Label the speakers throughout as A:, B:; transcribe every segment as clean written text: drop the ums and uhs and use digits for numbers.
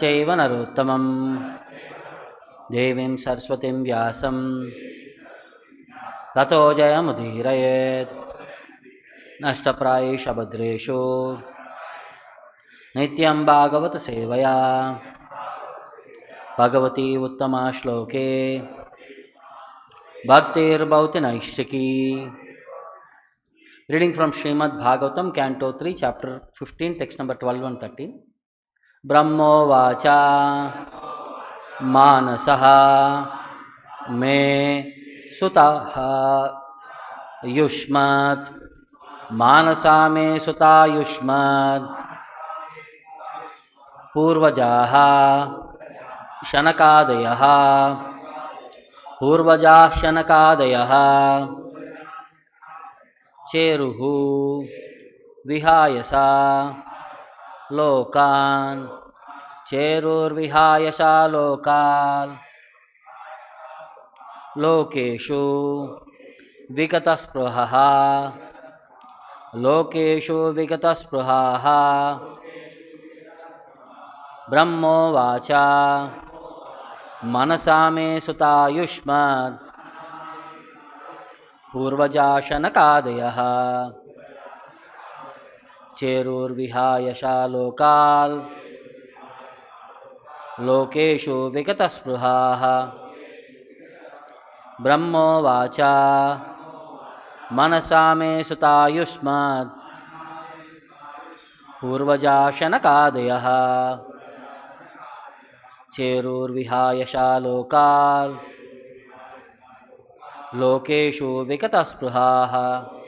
A: चैव नरोत्तमं देवीं सरस्वतीं व्यासं ततो जयमुदीरयेत् नष्टप्रायेषु भद्रेषु नित्यं भागवत सेवया भगवती उत्तमा श्लोके भक्तिर्भवति नैष्टिकी. Reading from Srimad Bhagavatam, Canto 3, Chapter 15, text number 12 and 13. Brahmovacha Manasaha Me Sutaha Yushmat Manasa Me Suta Yushmat Purvajaha Shanakadayaha Purvajah Shanakadayaha Cheruhu Vihayasa Lokan Cherur Vihayasa Lokal Lokeshu Vikataspruhaha Lokeshu Vikataspruhaha Brahmo Vacha Manasame Sutayushmat Purvaja Shanakadayaha Cherur Vihayasha Lokal Lokeshu Vikataspruhaha Brahmo Vacha Manasame Sutayushmat Purvaja Shanakadayaha Cherur Vihayasha Lokal Lokeshu Vikataspruhaha.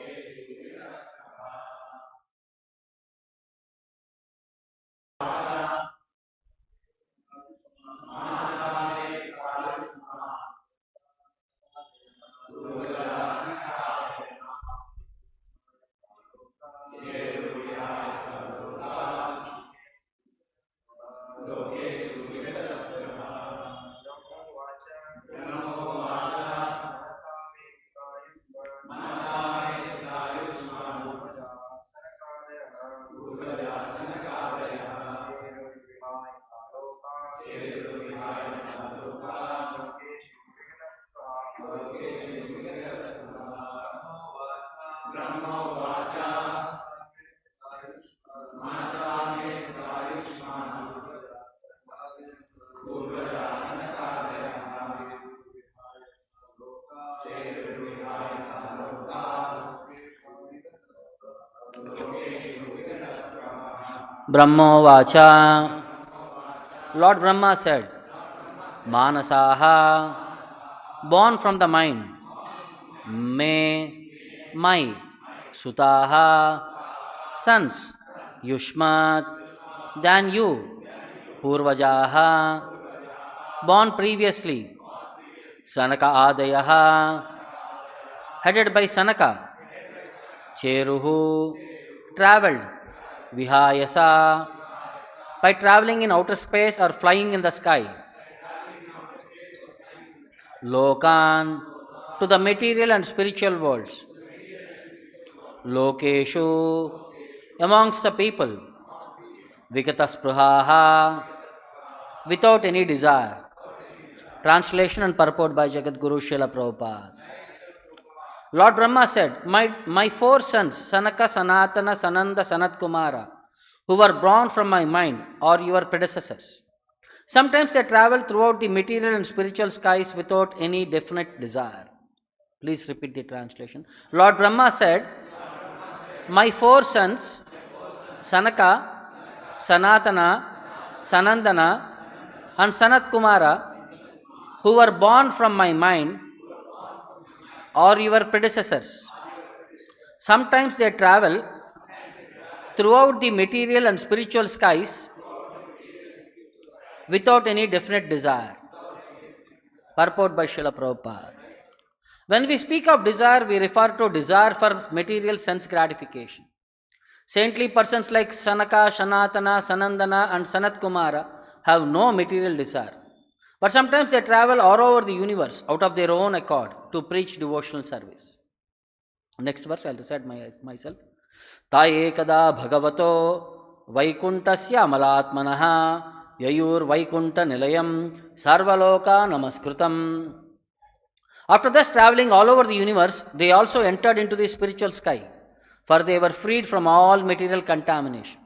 A: Brahma Vacha, Lord Brahma said, Manasaha, born from the mind, Me, my, Sutaha, sons, Yushmat, than you, Purvajaha, born previously, Sanaka Adayaha, headed by Sanaka, Cheruhu, travelled, Vihayasa, by travelling in outer space or flying in the sky. Lokan, to the material and spiritual worlds. Lokeshu, amongst the people. Vikataspruhaha, without any desire. Translation and purport by Jagadguru Srila Prabhupada. Lord Brahma said, my four sons, Sanaka, Sanatana, Sananda, Sanat-kumāra, who were born from my mind, are your predecessors. Sometimes they travel throughout the material and spiritual skies without any definite desire. Please repeat the translation. Lord Brahma said, my four sons, Sanaka, Sanatana, Sanandana and Sanat-kumāra, who were born from my mind, are your predecessors. Sometimes they travel throughout the material and spiritual skies without any definite desire. Purport by Srila Prabhupada. When we speak of desire, we refer to desire for material sense gratification. Saintly persons like Sanaka, Sanatana, Sanandana and Sanat-kumāra have no material desire. But sometimes they travel all over the universe out of their own accord to preach devotional service. Next verse, I'll recite myself. Ta ekada bhagavato vaikuntasya amalatmanaha Yayur Vaikunta Nilayam Sarvaloka Namaskrutam. After thus traveling all over the universe, they also entered into the spiritual sky, for they were freed from all material contamination.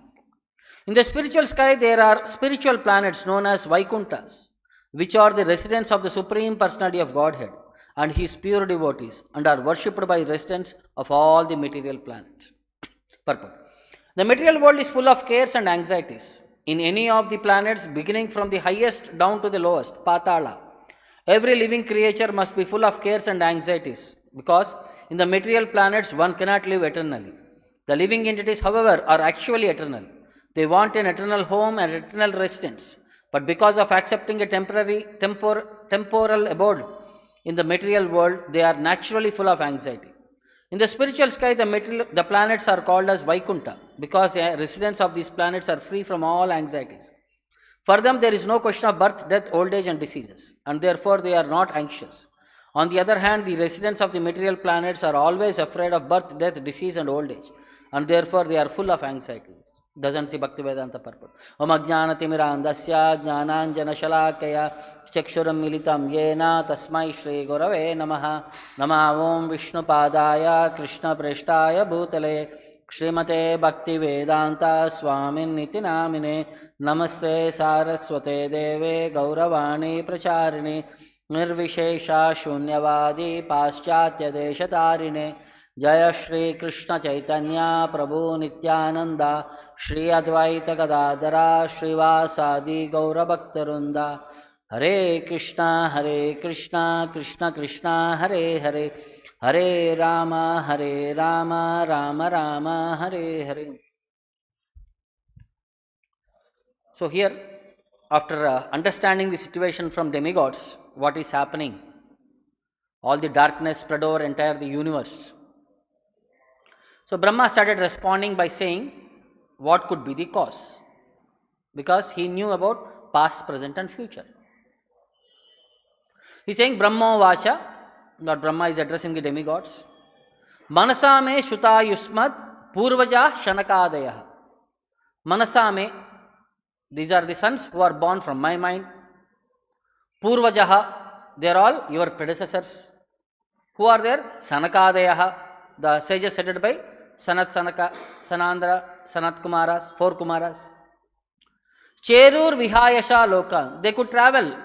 A: In the spiritual sky, there are spiritual planets known as Vaikuntas, which are the residents of the Supreme Personality of Godhead and His pure devotees, and are worshipped by residents of all the material planets. Purport. The material world is full of cares and anxieties. In any of the planets, beginning from the highest down to the lowest, Patala, every living creature must be full of cares and anxieties, because in the material planets one cannot live eternally. The living entities, however, are actually eternal. They want an eternal home and eternal residence, but because of accepting a temporal abode in the material world, they are naturally full of anxiety. In the spiritual sky, the planets are called as Vaikunta, because the residents of these planets are free from all anxieties. For them, there is no question of birth, death, old age and diseases, and therefore they are not anxious. On the other hand, the residents of the material planets are always afraid of birth, death, disease and old age, and therefore they are full of anxiety. Doesn't see Bhaktivedanta purport. Om ajnanatimirandasya jnananjanashalakaya chakshuram militam yena tasmai shri gurave namaha. Nama om Vishnu padaya Krishna preshtaya bhutale Shrimate Bhaktivedanta Swamin Niti Namine Namaste Saraswate Deve Gauravani Pracharine Nirvishesha Shunyavadi Paschatya Deshatarine Jaya Shri Krishna Chaitanya Prabhu Nityananda Shri Advaita Gadadara Srivasadi Gaurabhaktarunda Hare Krishna Krishna Krishna Hare Hare Hare Rama Rama Rama Hare Hare. So here, after understanding the situation from demigods, what is happening, all the darkness spread over entire the universe. So Brahma started responding by saying what could be the cause, because he knew about past, present and future. He is saying Brahma Vacha, Lord Brahma is addressing the demigods. Manasa me Shuta Yusmad Purvaja Shanakadaya. Manasa me, these are the sons who are born from my mind. Purvajaha, they are all your predecessors. Who are there? Sanakadayaha, the sages headed by Sanaka, Sanandana, Sanat-kumāras, 4 Kumaras. Cherur Vihayasha Loka, they could travel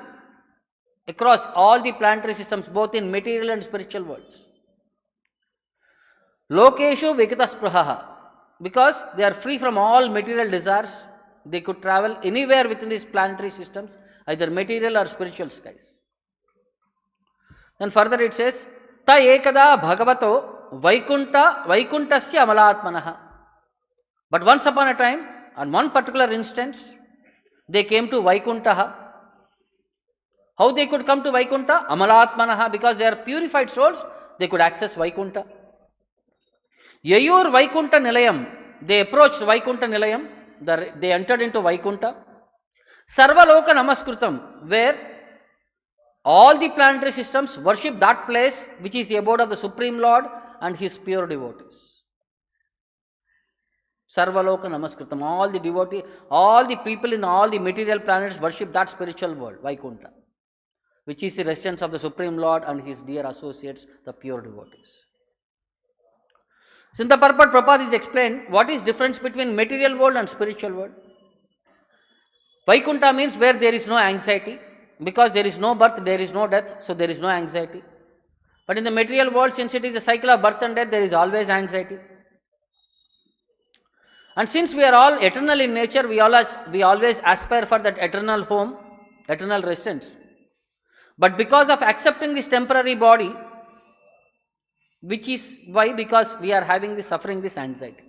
A: across all the planetary systems, both in material and spiritual worlds. Lokeshu Vikitaspruhaha, because they are free from all material desires, they could travel anywhere within these planetary systems, either material or spiritual skies. Then further it says, Ta ekada bhagavato Vaikuntasya amalatmanaha. But once upon a time, on one particular instance, they came to Vaikuntaha. How they could come to Vaikunta? Amalatmanaha, because they are purified souls, they could access Vaikunta. Yayur Vaikunta Nilayam, they approached Vaikunta Nilayam, they entered into Vaikunta. Sarvaloka Namaskrutam, where all the planetary systems worship that place which is the abode of the Supreme Lord and His pure devotees. Sarvaloka Namaskrutam, all the devotees, all the people in all the material planets worship that spiritual world, Vaikunta, which is the residence of the Supreme Lord and His dear associates, the pure devotees. So in the purport, Prabhupada is explained what is difference between material world and spiritual world. Vaikunta means where there is no anxiety, because there is no birth, there is no death, so there is no anxiety. But in the material world, since it is a cycle of birth and death, there is always anxiety. And since we are all eternal in nature, we always aspire for that eternal home, eternal residence. But because of accepting this temporary body, which is why? Because we are having this suffering, this anxiety.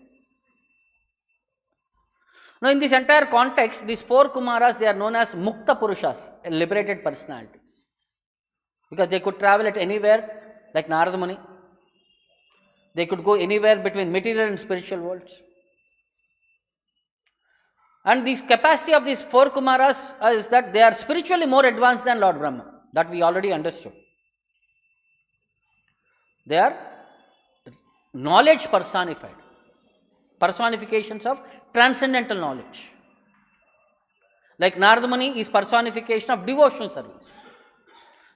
A: Now in this entire context, these 4 Kumaras, they are known as Mukta Purushas, liberated personalities. Because they could travel at anywhere, like Narada Muni. They could go anywhere between material and spiritual worlds. And this capacity of these 4 Kumaras is that they are spiritually more advanced than Lord Brahma. That we already understood. They are knowledge personified. Personifications of transcendental knowledge. Like Narada Muni is personification of devotional service.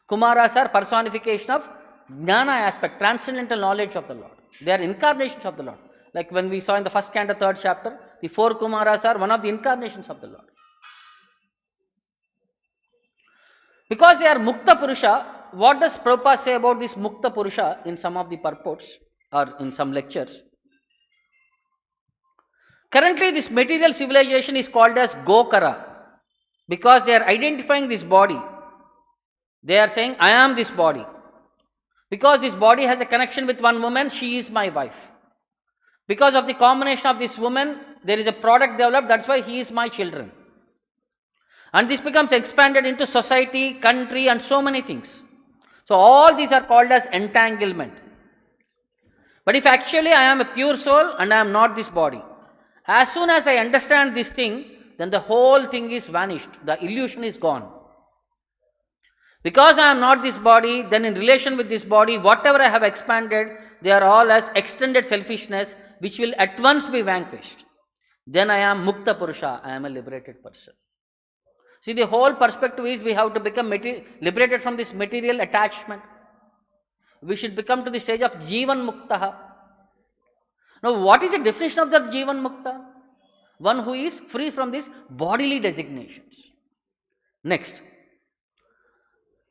A: Kumaras are personification of Jnana aspect, transcendental knowledge of the Lord. They are incarnations of the Lord. Like when we saw in the first canto, third chapter, the 4 Kumaras are one of the incarnations of the Lord. Because they are Mukta Purusha, what does Prabhupada say about this Mukta Purusha in some of the purports or in some lectures? Currently, this material civilization is called as Gokara because they are identifying this body. They are saying, I am this body. Because this body has a connection with one woman, she is my wife. Because of the combination of this woman, there is a product developed, that's why he is my children. And this becomes expanded into society, country and so many things. So all these are called as entanglement. But if actually I am a pure soul and I am not this body, as soon as I understand this thing, then the whole thing is vanished. The illusion is gone. Because I am not this body, then in relation with this body, whatever I have expanded, they are all as extended selfishness, which will at once be vanquished. Then I am Mukta Purusha, I am a liberated person. See, the whole perspective is we have to become liberated from this material attachment. We should become to the stage of Jivan Muktaha. Now, what is the definition of that Jivan Mukta? One who is free from these bodily designations. Next.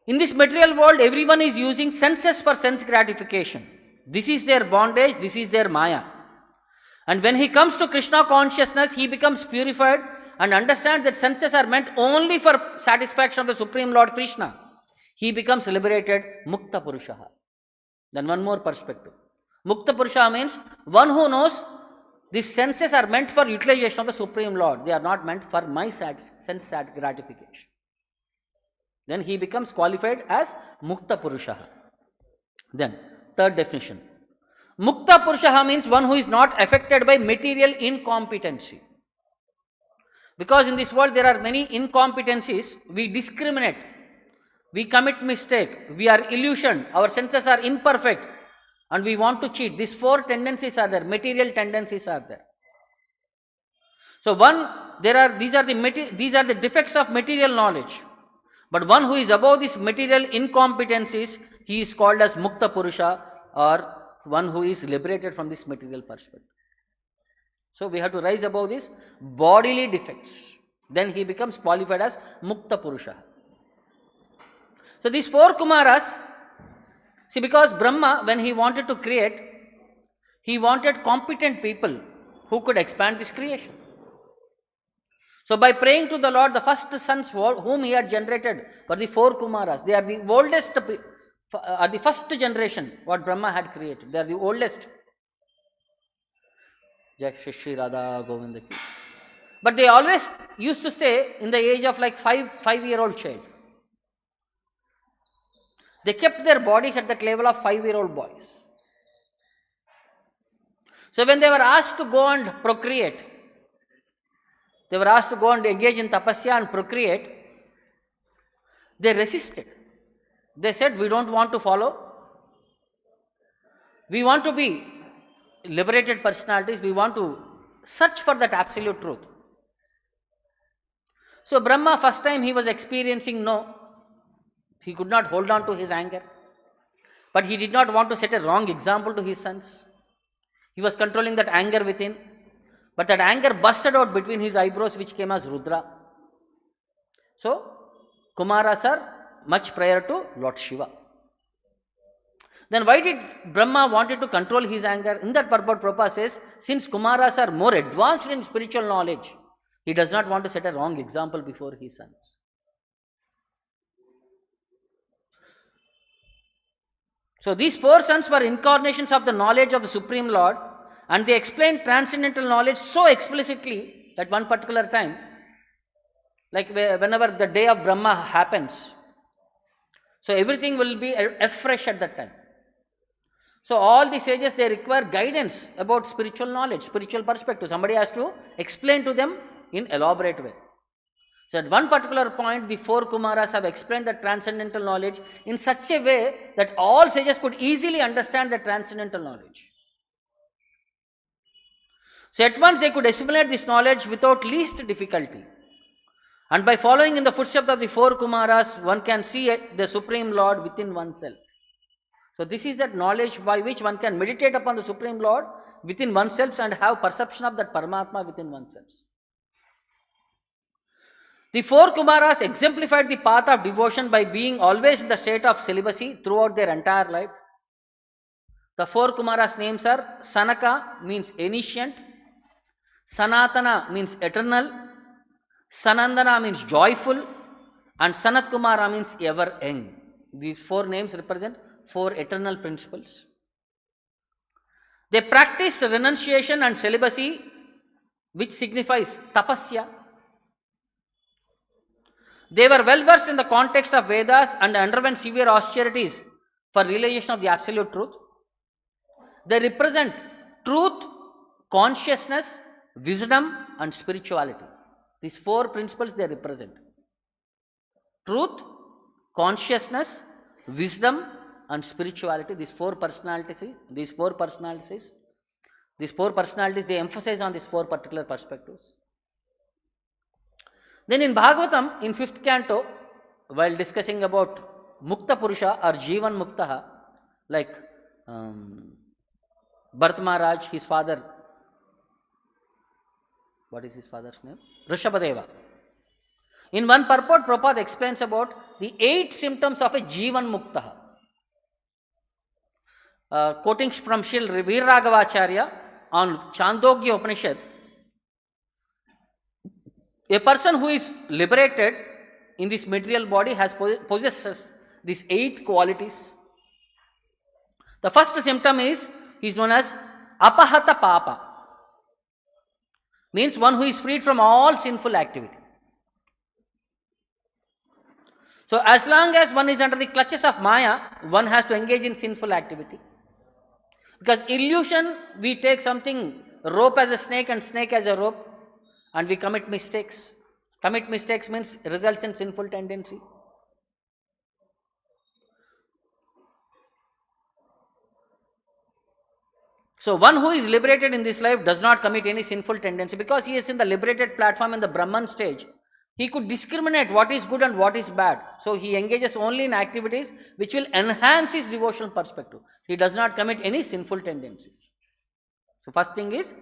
A: In this material world, everyone is using senses for sense gratification. This is their bondage, this is their Maya. And when he comes to Krishna consciousness, he becomes purified and understands that senses are meant only for satisfaction of the Supreme Lord Krishna. He becomes liberated, Mukta Purusha. Then one more perspective. Mukta Purusha means one who knows these senses are meant for utilization of the Supreme Lord. They are not meant for my sense gratification. Then he becomes qualified as Mukta Purusha. Then, third definition. Mukta Purusha means one who is not affected by material incompetency. Because in this world there are many incompetencies, we discriminate, we commit mistake, we are illusioned, our senses are imperfect and we want to cheat. These 4 tendencies are there, material tendencies are there. So these are the defects of material knowledge. But one who is above these material incompetencies, he is called as Mukta Purusha or one who is liberated from this material perspective. So we have to rise above these bodily defects. Then he becomes qualified as Mukta Purusha. So these 4 Kumaras, see, because Brahma, when he wanted to create, he wanted competent people who could expand this creation. So by praying to the Lord, the first sons whom he had generated were the 4 Kumaras. They are the oldest, the first generation what Brahma had created. They are the oldest. Jai Shri Radha Govinda ki. But they always used to stay in the age of like 5-year-old child. They kept their bodies at that level of 5-year-old boys. So when they were asked to go and procreate, they were asked to go and engage in tapasya and procreate, they resisted. They said, we don't want to follow. We want to be liberated personalities. We want to search for that absolute truth. So Brahma, first time he was experiencing no. He could not hold on to his anger. But he did not want to set a wrong example to his sons. He was controlling that anger within. But that anger busted out between his eyebrows, which came as Rudra. So, Kumaras are much prior to Lord Shiva. Then why did Brahma wanted to control his anger? In that purport, Prabhupada says, since Kumaras are more advanced in spiritual knowledge, he does not want to set a wrong example before his sons. So these 4 sons were incarnations of the knowledge of the Supreme Lord, and they explained transcendental knowledge so explicitly at one particular time, like whenever the day of Brahma happens. So everything will be afresh at that time. So all the sages, they require guidance about spiritual knowledge, spiritual perspective. Somebody has to explain to them in elaborate way. So at one particular point, the 4 Kumaras have explained the transcendental knowledge in such a way that all sages could easily understand the transcendental knowledge. So at once they could assimilate this knowledge without least difficulty. And by following in the footsteps of the four Kumaras, one can see the Supreme Lord within oneself. So this is that knowledge by which one can meditate upon the Supreme Lord within oneself and have perception of that Paramatma within oneself. The four Kumaras exemplified the path of devotion by being always in the state of celibacy throughout their entire life. The four Kumaras' names are Sanaka, means ancient, Sanatana means eternal, Sanandana means joyful, and Sanat-kumāra means ever young. These four names represent four eternal principles. They practiced renunciation and celibacy, which signifies tapasya. They were well versed in the context of Vedas and underwent severe austerities for realization of the absolute truth. They represent truth, consciousness, wisdom, and spirituality. These four principles they represent: truth, consciousness, wisdom, and spirituality. These four personalities, they emphasize on these four particular perspectives. Then in Bhagavatam, in 5th canto, while discussing about Mukta Purusha or Jivan Muktaha, like Bharat Maharaj, his father, what is his father's name? Rishabhadeva. In one purport, Prabhupada explains about the 8 symptoms of a Jivan Muktaha. Quoting from Srila Veeraraghavacharya on Chandogya Upanishad, a person who is liberated in this material body possesses these 8 qualities. The first symptom is known as apahata papa, means one who is freed from all sinful activity. So as long as one is under the clutches of Maya, one has to engage in sinful activity. Because illusion, we take something, rope as a snake and snake as a rope, and we commit mistakes. Commit mistakes means results in sinful tendency. So one who is liberated in this life does not commit any sinful tendency, because he is in the liberated platform in the Brahman stage. He could discriminate what is good and what is bad. So he engages only in activities which will enhance his devotional perspective. He does not commit any sinful tendencies. So first thing is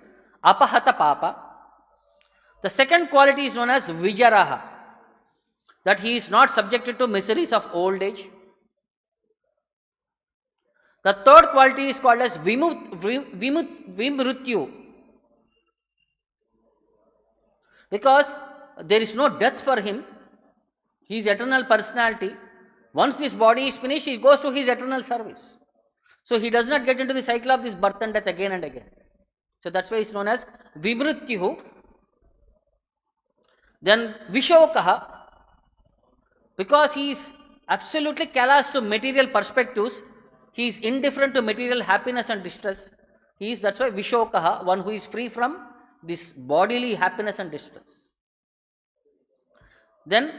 A: apahata papa. The second quality is known as vijaraha, that he is not subjected to miseries of old age. The third quality is called as vimrutyu, because there is no death for him. He is eternal personality. Once this body is finished, he goes to his eternal service. So he does not get into the cycle of this birth and death again and again. So that's why he is known as vimrutyu. Then vishokaha, because he is absolutely callous to material perspectives, he is indifferent to material happiness and distress. That's why vishokaha, one who is free from this bodily happiness and distress. Then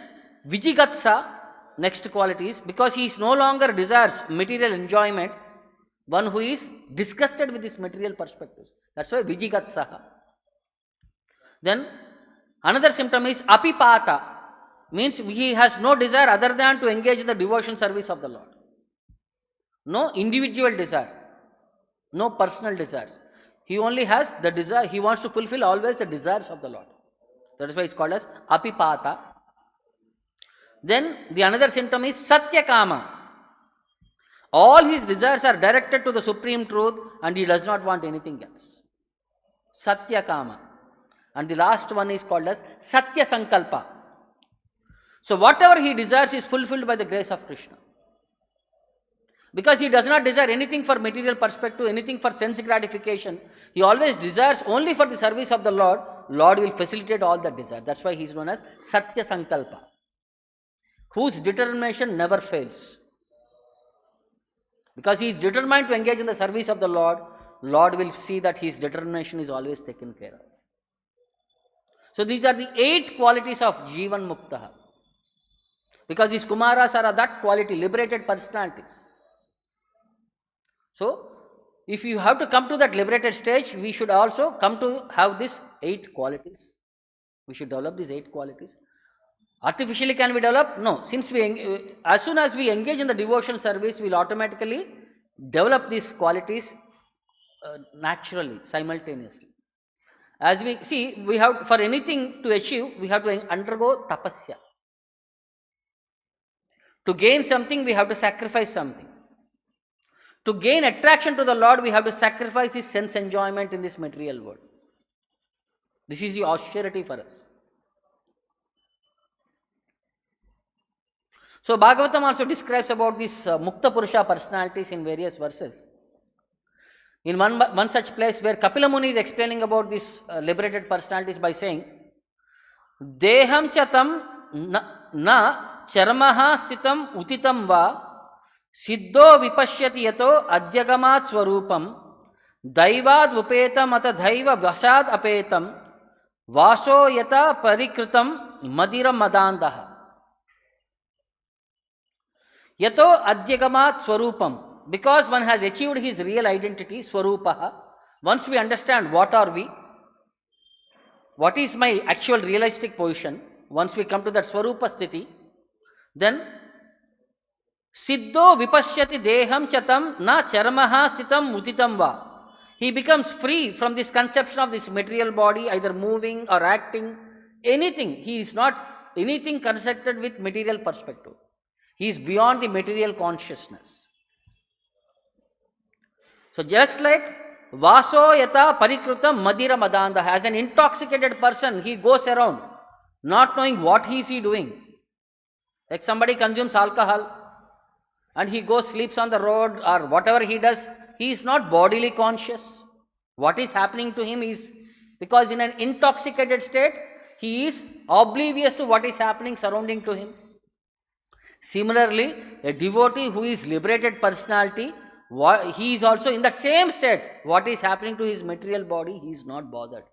A: vijigatsa, next quality is, because he is no longer desires material enjoyment, one who is disgusted with this material perspectives. That's why vijigatsa. Then another symptom is apipata, means he has no desire other than to engage in the devotion service of the Lord. No individual desire, no personal desires. He only has the desire, he wants to fulfill always the desires of the Lord. That is why it's called as apipata. Then the another symptom is satyakama. All his desires are directed to the supreme truth and he does not want anything else. Satyakama. And the last one is called as satya sankalpa. So whatever he desires is fulfilled by the grace of Krishna. Because he does not desire anything for material perspective, anything for sense gratification. He always desires only for the service of the Lord. Lord will facilitate all that desire. That's why he is known as Satya Sankalpa, whose determination never fails. Because he is determined to engage in the service of the Lord, Lord will see that his determination is always taken care of. So these are the 8 qualities of Jivan Muktaha. Because these Kumaras are of that quality, liberated personalities. So, if you have to come to that liberated stage, we should also come to have these 8 qualities. We should develop these 8 qualities. Artificially can we develop? No. Since as soon as we engage in the devotional service, we will automatically develop these qualities naturally, simultaneously. As we see, we have, for anything to achieve, we have to undergo tapasya. To gain something, we have to sacrifice something. To gain attraction to the Lord, we have to sacrifice His sense enjoyment in this material world. This is the austerity for us. So Bhagavatam also describes about these Mukta Purusha personalities in various verses. In one such place where Kapila Muni is explaining about these liberated personalities by saying, Deham chatam na charmaha stitam utitam va siddho vipashyati yato adyagamat swarupam daivad upetam ata daiva vasad apetam vaso yata parikritam madiram madandaha yato adyagamat swarupam. Because one has achieved his real identity, Swarupaha. Once we understand what are we, what is my actual realistic position, once we come to that Swarupa Sthiti, then Siddho Vipashyati Deham Chatam Na Charmaha Sitam Utitam Va. He becomes free from this conception of this material body, either moving or acting, anything. He is not anything constructed with material perspective. He is beyond the material consciousness. So just like Vaso Yata Parikrutam Madira Madanda, as an intoxicated person, he goes around not knowing what he is doing. Like somebody consumes alcohol and he goes sleeps on the road or whatever he does, he is not bodily conscious. What is happening to him is because in an intoxicated state, he is oblivious to what is happening surrounding to him. Similarly, a devotee who is liberated personality, he is also in the same state. What is happening to his material body, he is not bothered.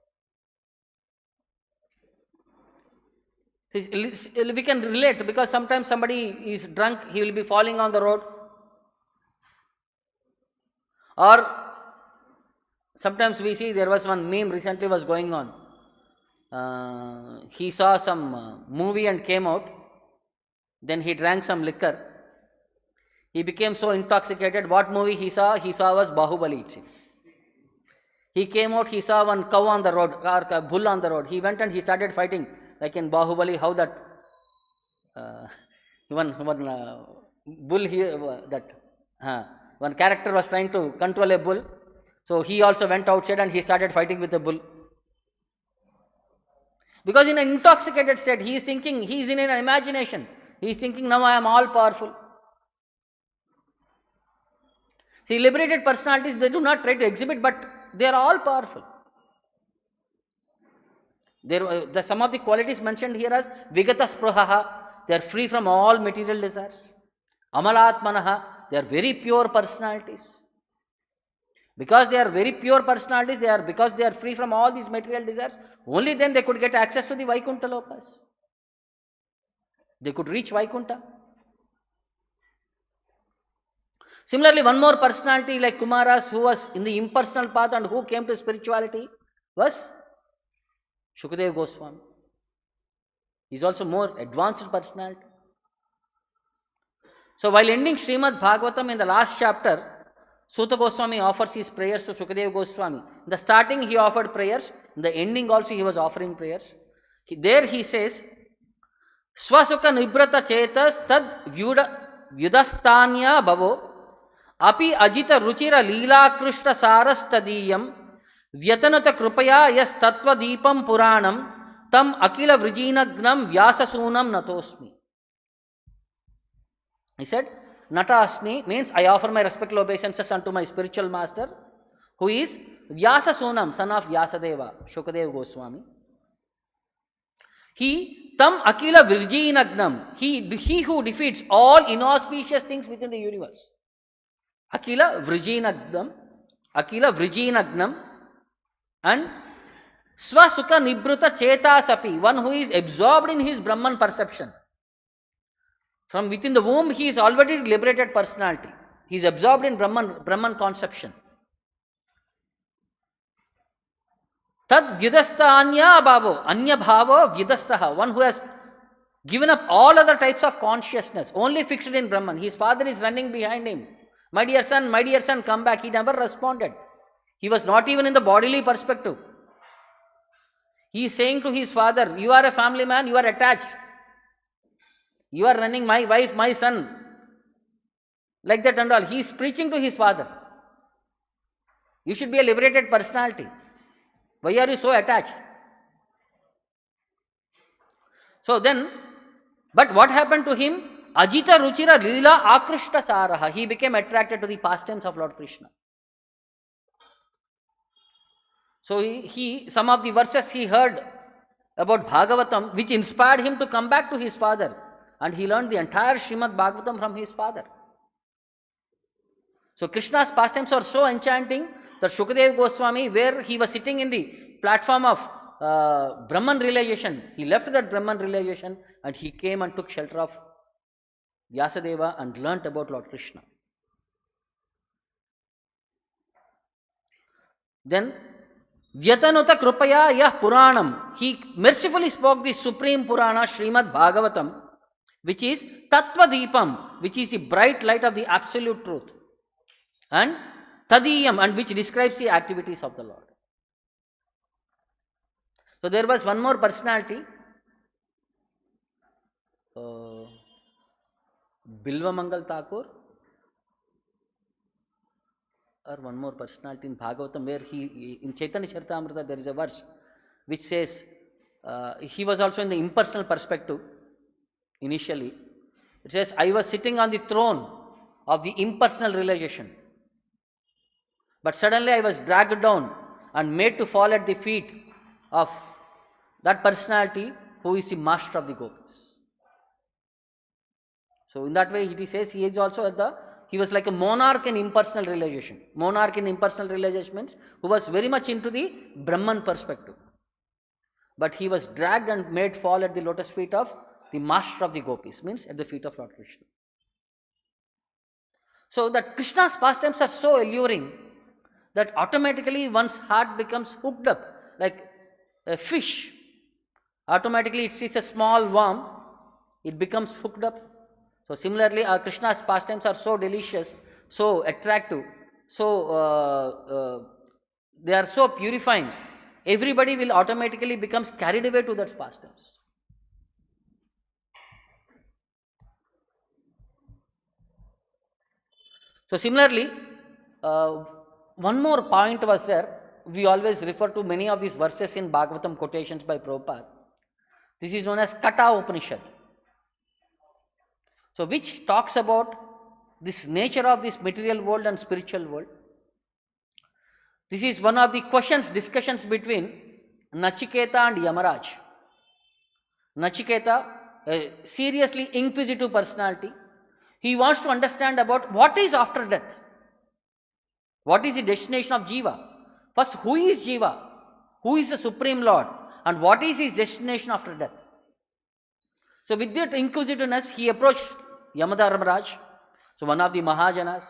A: We can relate because sometimes somebody is drunk, he will be falling on the road. Or sometimes we see, there was one meme recently was going on. He saw some movie and came out. Then he drank some liquor. He became so intoxicated. What movie he saw? He saw was Bahubali, it seems. He came out, he saw one cow on the road, or a bull on the road. He went and he started fighting, like in Bahubali, how that one bull here, one character was trying to control a bull. So he also went outside and he started fighting with the bull. Because in an intoxicated state, he is thinking, he is in an imagination. He is thinking, now I am all powerful. See, liberated personalities, they do not try to exhibit, but they are all powerful. Some of the qualities mentioned here as Vigata Spruhaha, they are free from all material desires. Amalatmanaha, they are very pure personalities. Because they are very pure personalities, because they are free from all these material desires, only then they could get access to the Vaikuntha lokas. They could reach Vaikuntha. Similarly, one more personality like Kumaras who was in the impersonal path and who came to spirituality was Shukadeva Goswami. He is also more advanced personality. So while ending Srimad Bhagavatam in the last chapter, Suta Goswami offers his prayers to Shukadeva Goswami. In the starting he offered prayers, in the ending also he was offering prayers. There he says, Swasukha Nibrata Chetas Tad Vyudastanya Bhavo Api Ajita Ruchira Leela Krishna Saras Tadiyam Vyatanata Krupaya Yas Tattva Deepam Puranam Tam Akila Vrijinagnam Vyasasunam Natosmi. He said, Natasmi means I offer my respectful obeisances unto my spiritual master, who is Vyasasunam, son of Vyasadeva, Shukadeva Goswami. He, Tam Akila Vrijinagnam, he who defeats all inauspicious things within the universe. Akila Vrijinagnam, and Swasukha Nibruta Chetasapi, one who is absorbed in his Brahman perception. From within the womb, he is already liberated personality. He is absorbed in Brahman conception. Tad Vyudastha Anya Bhavo, Anya Bhavo Vyudastaha, one who has given up all other types of consciousness, only fixed in Brahman. His father is running behind him. My dear son, come back. He never responded. He was not even in the bodily perspective. He is saying to his father, you are a family man, you are attached. You are running my wife, my son. Like that and all. He is preaching to his father. You should be a liberated personality. Why are you so attached? So then, but what happened to him? Ajita Ruchira Leela Akrishta Saraha. He became attracted to the pastimes of Lord Krishna. So some of the verses he heard about Bhagavatam, which inspired him to come back to his father. And he learned the entire Srimad Bhagavatam from his father. So Krishna's pastimes are so enchanting that Shukadeva Goswami, where he was sitting in the platform of Brahman realization, he left that Brahman realization and he came and took shelter of Vyasadeva and learnt about Lord Krishna. Then, Vyatanuta Krupaya Yah Puranam. He mercifully spoke the supreme Purana, Srimad Bhagavatam, which is Tattva Deepam, which is the bright light of the absolute truth. And Tadiyam, and which describes the activities of the Lord. So there was one more personality, Bilvamangal Thakur, or one more personality in Bhagavatam, where in Chaitanya Charitamrita there is a verse which says, he was also in the impersonal perspective initially. It says, I was sitting on the throne of the impersonal realization, but suddenly I was dragged down and made to fall at the feet of that personality who is the master of the gopis. So in that way he says he is also he was like a monarch in impersonal realization. Monarch in impersonal realization means who was very much into the Brahman perspective. But he was dragged and made fall at the lotus feet of the master of the gopis, means at the feet of Lord Krishna. So that Krishna's pastimes are so alluring that automatically one's heart becomes hooked up, like a fish. Automatically it sees a small worm, it becomes hooked up. So similarly, Krishna's pastimes are so delicious, so attractive, so they are so purifying. Everybody will automatically becomes carried away to that pastimes. So similarly, one more point was there. We always refer to many of these verses in Bhagavatam quotations by Prabhupada. This is known as Kata Upanishad. So which talks about this nature of this material world and spiritual world. This is one of the discussions between Nachiketa and Yamaraj. Nachiketa, a seriously inquisitive personality, he wants to understand about what is after death. What is the destination of Jiva? First, who is Jiva? Who is the Supreme Lord? And what is his destination after death? So with that inquisitiveness, he approached Yamadharmaraj, so one of the Mahajanas,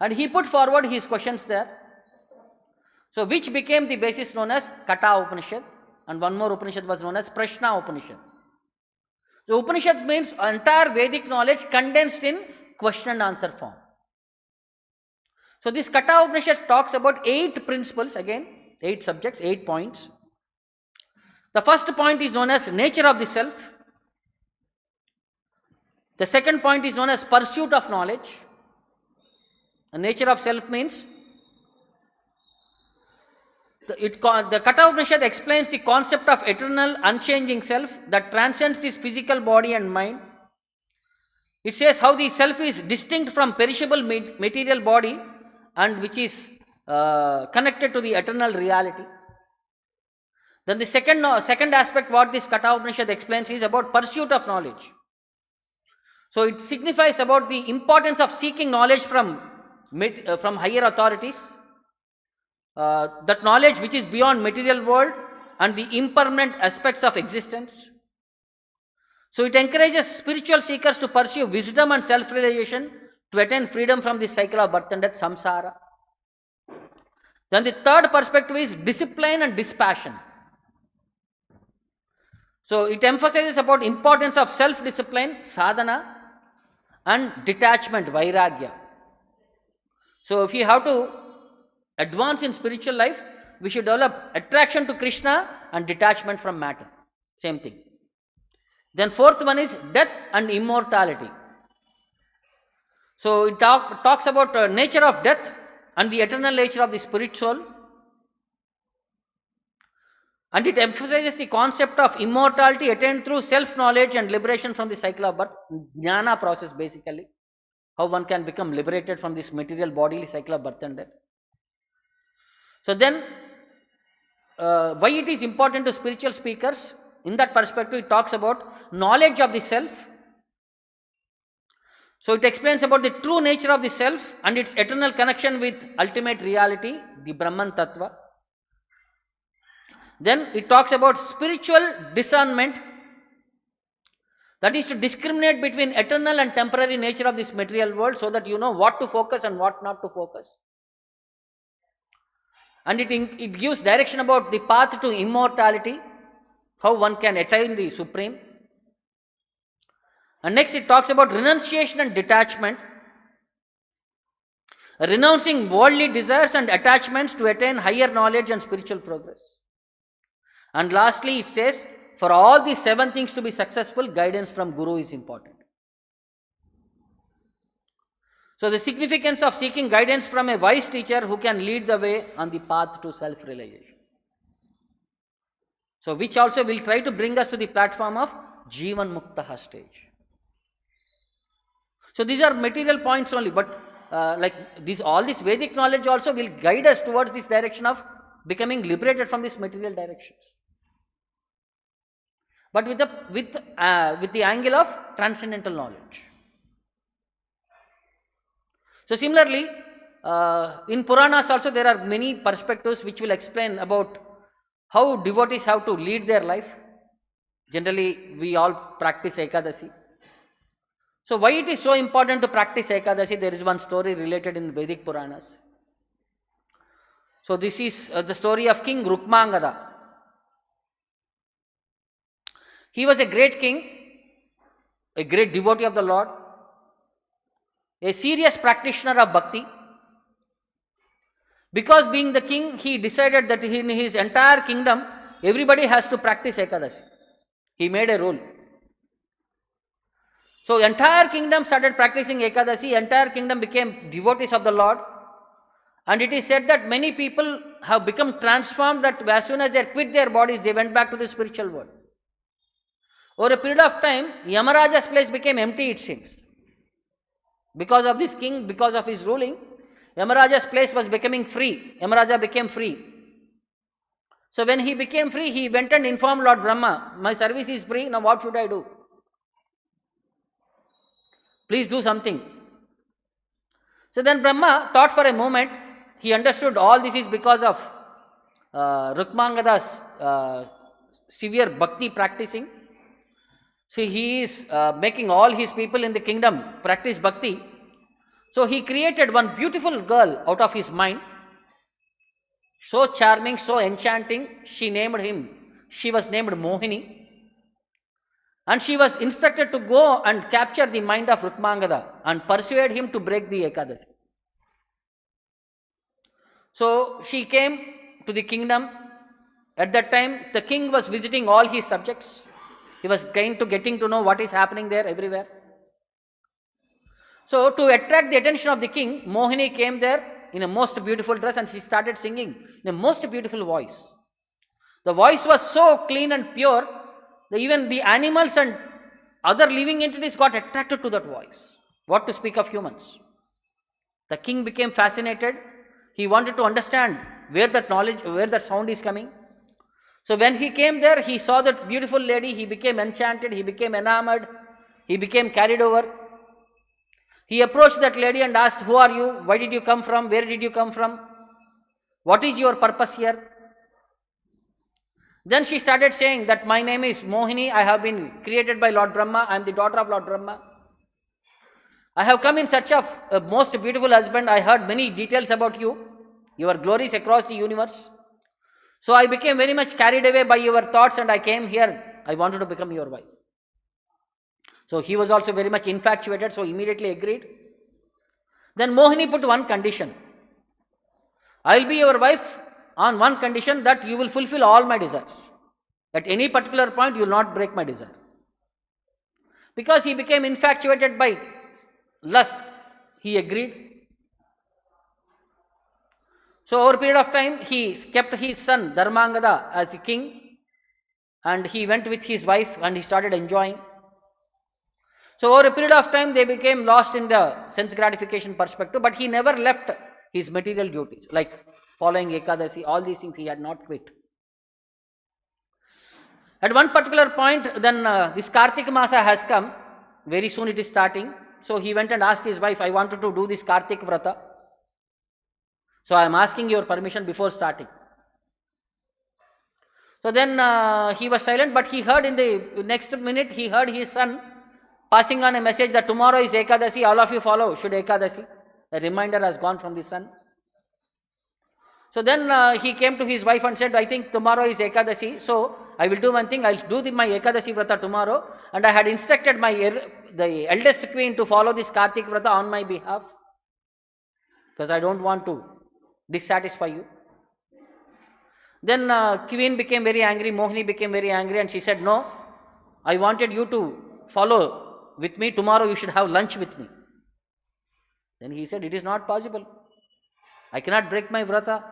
A: and he put forward his questions there. So which became the basis known as Kata Upanishad, and one more Upanishad was known as Prashna Upanishad. So Upanishad means entire Vedic knowledge condensed in question and answer form. So this Kata Upanishad talks about 8 principles, again 8 subjects, 8 points. The first point is known as nature of the self. The second point is known as pursuit of knowledge. The nature of self means the Kata Upanishad explains the concept of eternal, unchanging self that transcends this physical body and mind. It says how the self is distinct from perishable material body and which is connected to the eternal reality. Then the second aspect what this Kata Upanishad explains is about pursuit of knowledge. So it signifies about the importance of seeking knowledge from higher authorities, that knowledge which is beyond material world and the impermanent aspects of existence. So it encourages spiritual seekers to pursue wisdom and self-realization to attain freedom from the cycle of birth and death, samsara. Then the third perspective is discipline and dispassion. So it emphasizes about importance of self-discipline, sadhana, and detachment, vairagya. So if you have to advance in spiritual life, we should develop attraction to Krishna and detachment from matter. Same thing. Then fourth one is death and immortality. So it talks about nature of death and the eternal nature of the spirit soul. And it emphasizes the concept of immortality attained through self-knowledge and liberation from the cycle of birth. Jnana process basically. How one can become liberated from this material bodily cycle of birth and death. So then, why it is important to spiritual speakers? In that perspective, it talks about knowledge of the self. So it explains about the true nature of the self and its eternal connection with ultimate reality, the Brahman Tattva. Then it talks about spiritual discernment, that is to discriminate between eternal and temporary nature of this material world, so that you know what to focus and what not to focus. And it gives direction about the path to immortality, how one can attain the supreme. And next it talks about renunciation and detachment, renouncing worldly desires and attachments to attain higher knowledge and spiritual progress. And lastly it says, for all these 7 things to be successful, guidance from Guru is important. So the significance of seeking guidance from a wise teacher who can lead the way on the path to self-realization. So which also will try to bring us to the platform of Jivan Muktaha stage. So these are material points only, but all this Vedic knowledge also will guide us towards this direction of becoming liberated from these material directions. But with the angle of transcendental knowledge. So similarly, in Puranas also there are many perspectives which will explain about how devotees have to lead their life. Generally, we all practice Ekadasi. So why it is so important to practice Ekadasi? There is one story related in Vedic Puranas. So this is the story of King Rukmangada. He was a great king, a great devotee of the Lord, a serious practitioner of bhakti. Because being the king, he decided that in his entire kingdom, everybody has to practice Ekadasi. He made a rule. So entire kingdom started practicing Ekadasi, entire kingdom became devotees of the Lord. And it is said that many people have become transformed, that as soon as they quit their bodies, they went back to the spiritual world. Over a period of time, Yamaraja's place became empty, it seems. Because of this king, because of his ruling, Yamaraja's place was becoming free. Yamaraja became free. So when he became free, he went and informed Lord Brahma, my service is free, now what should I do? Please do something. So then Brahma thought for a moment. He understood all this is because of Rukmangada's severe bhakti practicing. So he is making all his people in the kingdom practice bhakti. So he created one beautiful girl out of his mind. So charming, so enchanting, she was named Mohini. And she was instructed to go and capture the mind of Rukmangada and persuade him to break the Ekadasi. So she came to the kingdom. At that time, the king was visiting all his subjects. He was getting to know what is happening there everywhere. So to attract the attention of the king, Mohini came there in a most beautiful dress and she started singing in a most beautiful voice. The voice was so clean and pure that even the animals and other living entities got attracted to that voice. What to speak of humans? The king became fascinated. He wanted to understand where that sound is coming. So when he came there, he saw that beautiful lady, he became enchanted, he became enamored, he became carried over. He approached that lady and asked, who are you? Why did you come from? Where did you come from? What is your purpose here? Then she started saying that my name is Mohini, I have been created by Lord Brahma, I am the daughter of Lord Brahma. I have come in search of a most beautiful husband. I heard many details about you, your glories across the universe. So I became very much carried away by your thoughts and I came here I wanted to become your wife. So he was also very much infatuated, so immediately agreed. Then Mohini put one condition. I will be your wife on one condition, that you will fulfill all my desires. At any particular point, you will not break my desire. Because he became infatuated by lust, he agreed. So over a period of time, he kept his son Dharmangada as a king, and he went with his wife and he started enjoying. So over a period of time, they became lost in the sense gratification perspective, but he never left his material duties, like following Ekadasi, all these things he had not quit. At one particular point, then this Kartika Masa has come, very soon it is starting. So he went and asked his wife, I wanted to do this Kartik Vrata. So I am asking your permission before starting. So then he was silent, but he heard in the next minute, he heard his son passing on a message that tomorrow is Ekadasi, all of you follow, should Ekadasi. A reminder has gone from the son. So then he came to his wife and said, I think tomorrow is Ekadasi, so I will do one thing, I will do my Ekadasi Vrata tomorrow, and I had instructed the eldest queen to follow this Kartik Vrata on my behalf, because I don't want to dissatisfy you. Then queen became very angry, Mohini became very angry, and she said, no, I wanted you to follow with me, tomorrow you should have lunch with me. Then he said, it is not possible. I cannot break my Vrata.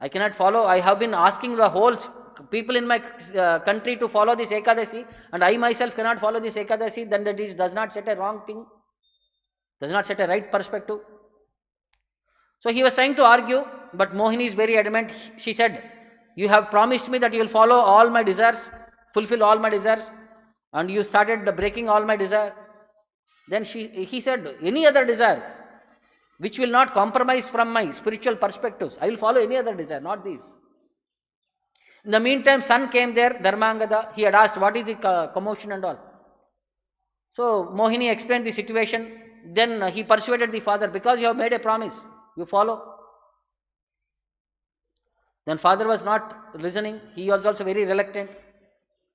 A: I cannot follow. I have been asking the whole people in my country to follow this Ekadasi, and I myself cannot follow this Ekadasi, then that does not set a wrong thing, does not set a right perspective. So he was trying to argue, but Mohini is very adamant. She said, you have promised me that you will follow all my desires, fulfill all my desires, and you started breaking all my desire. Then he said, any other desire which will not compromise from my spiritual perspectives, I will follow any other desire, not these. In the meantime, son came there, Dharmangada. He had asked, what is the commotion and all. So Mohini explained the situation. Then he persuaded the father, because you have made a promise, you follow. Then father was not listening. He was also very reluctant.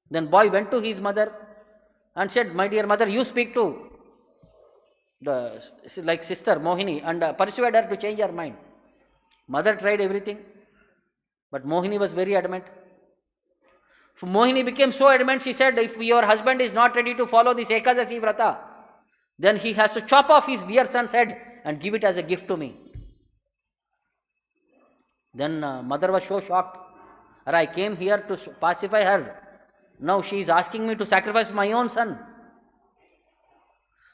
A: Then boy went to his mother and said, my dear mother, you speak to the sister Mohini and persuade her to change her mind. Mother tried everything, but Mohini was very adamant. Mohini became so adamant, she said, if your husband is not ready to follow this Ekadasi Vrata, then he has to chop off his dear son's head and give it as a gift to me. Then mother was so shocked. I came here to pacify her. Now she is asking me to sacrifice my own son.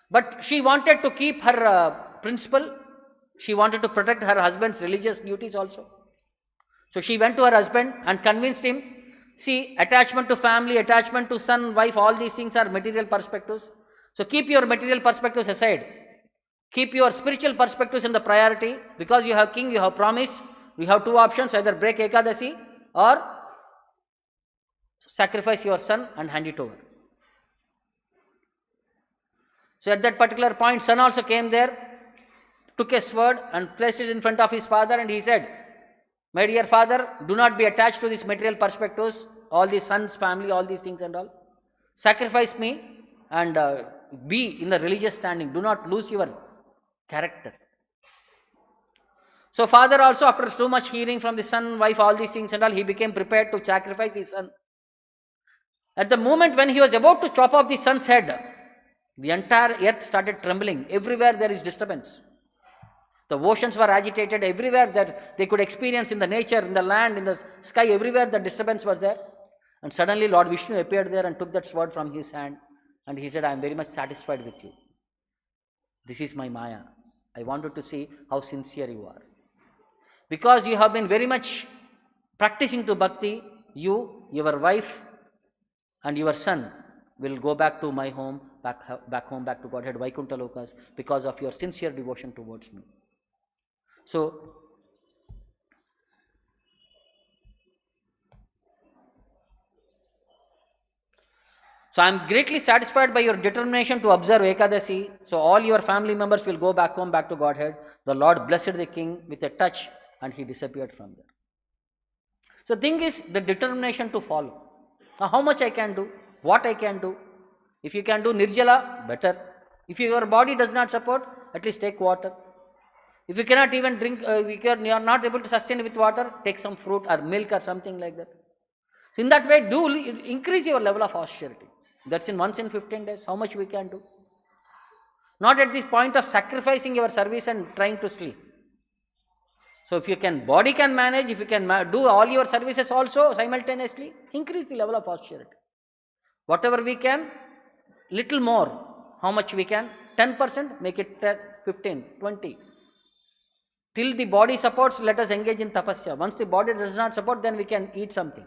A: But she wanted to keep her principle. She wanted to protect her husband's religious duties also. So she went to her husband and convinced him, see, attachment to family, attachment to son, wife, all these things are material perspectives. So keep your material perspectives aside. Keep your spiritual perspectives in the priority. Because you have king, you have promised, you have two options, either break Ekadasi or sacrifice your son and hand it over. So at that particular point, son also came there, took a sword and placed it in front of his father, and he said, my dear father, do not be attached to these material perspectives, all these sons, family, all these things and all. Sacrifice me and be in the religious standing. Do not lose your character. So father also, after so much hearing from the son, wife, all these things and all, he became prepared to sacrifice his son. At the moment when he was about to chop off the son's head, the entire earth started trembling. Everywhere there is disturbance. The oceans were agitated. Everywhere that they could experience in the nature, in the land, in the sky, everywhere the disturbance was there. And suddenly Lord Vishnu appeared there and took that sword from his hand. And he said, I am very much satisfied with you. This is my Maya. I wanted to see how sincere you are. Because you have been very much practicing to bhakti, you, your wife and your son will go back to my home, back home, back to Godhead, Vaikuntha Lokas, because of your sincere devotion towards me. So I am greatly satisfied by your determination to observe Ekadasi. So all your family members will go back home, back to Godhead. The Lord blessed the king with a touch and he disappeared from there. So thing is the determination to follow. How much I can do? What I can do? If you can do nirjala, better. If your body does not support, at least take water. If you cannot even drink, you are not able to sustain with water, take some fruit or milk or something like that. So in that way, do increase your level of austerity. That's in once in 15 days, how much we can do. Not at the point of sacrificing your service and trying to sleep. So if you can, body can manage, if you can do all your services also simultaneously, increase the level of austerity. Whatever we can, little more. How much we can? 10%, make it 10, 15, 20. Till the body supports, let us engage in tapasya. Once the body does not support, then we can eat something.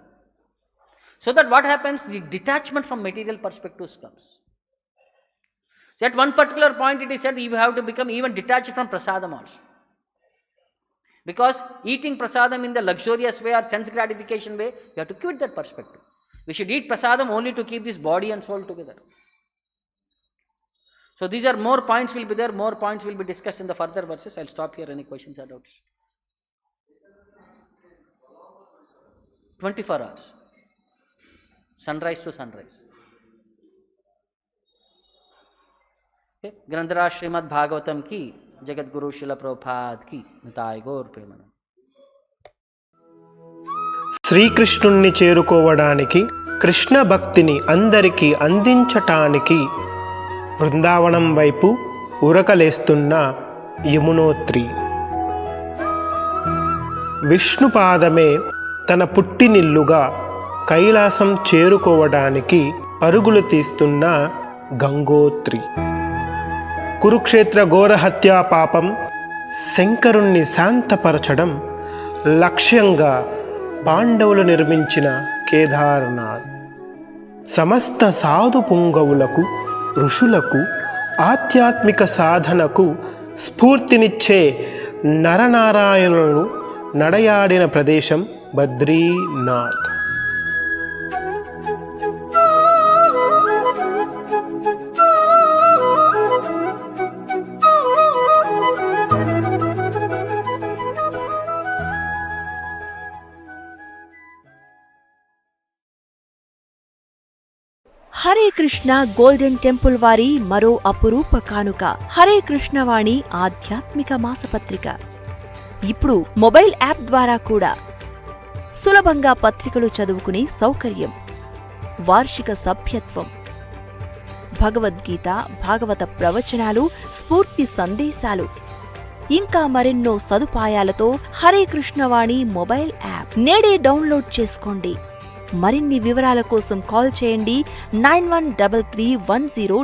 A: So that what happens? The detachment from material perspectives comes. So at one particular point it is said you have to become even detached from prasadam also. Because eating prasadam in the luxurious way or sense gratification way, you have to quit that perspective. We should eat prasadam only to keep this body and soul together. So these are more points will be there, more points will be discussed in the further verses. I'll stop here. Any questions or doubts? 24 hours. Sunrise to sunrise. Okay. Grandhara Srimad Bhagavatam ki, Jagat Guru Srila Prabhupada ki, Nitai Gaur Premanam.
B: శ్రీకృష్ణుణ్ణి చేరుకోవడానికి, కృష్ణ భక్తిని అందరికీ అందించటానికి బృందావనం వైపు ఉరకలేస్తున్న యమునోత్రి. విష్ణుపాదమే తన పుట్టినిల్లుగా కైలాసం చేరుకోవడానికి పరుగులు తీస్తున్న గంగోత్రి. కురుక్షేత్ర ఘోరహత్యా పాపం శంకరుణ్ణి శాంతపరచడం లక్ష్యంగా పాండవులు నిర్మించిన కేదార్నాథ్. సమస్త సాధు పుంగవులకు, ఋషులకు, ఆధ్యాత్మిక సాధనకు స్ఫూర్తినిచ్చే నరనారాయణులను నడయాడిన ప్రదేశం బద్రీనాథ్.
C: హరే కృష్ణ గోల్డెన్ టెంపుల్ వారి మరో అపురూప కానుక హరే కృష్ణవాణి ఆధ్యాత్మిక మాసపత్రిక. ఇప్పుడు మొబైల్ యాప్ ద్వారా కూడా సులభంగా పత్రికలు చదువుకునే సౌకర్యం, వార్షిక సభ్యత్వం, భగవద్గీత, భాగవత ప్రవచనాలు, స్ఫూర్తి సందేశాలు, ఇంకా మరెన్నో సదుపాయాలతో హరే కృష్ణవాణి మొబైల్ యాప్ నేడే డౌన్లోడ్ చేసుకోండి. మరిన్ని వివరాల కోసం కాల్ చేయండి 913310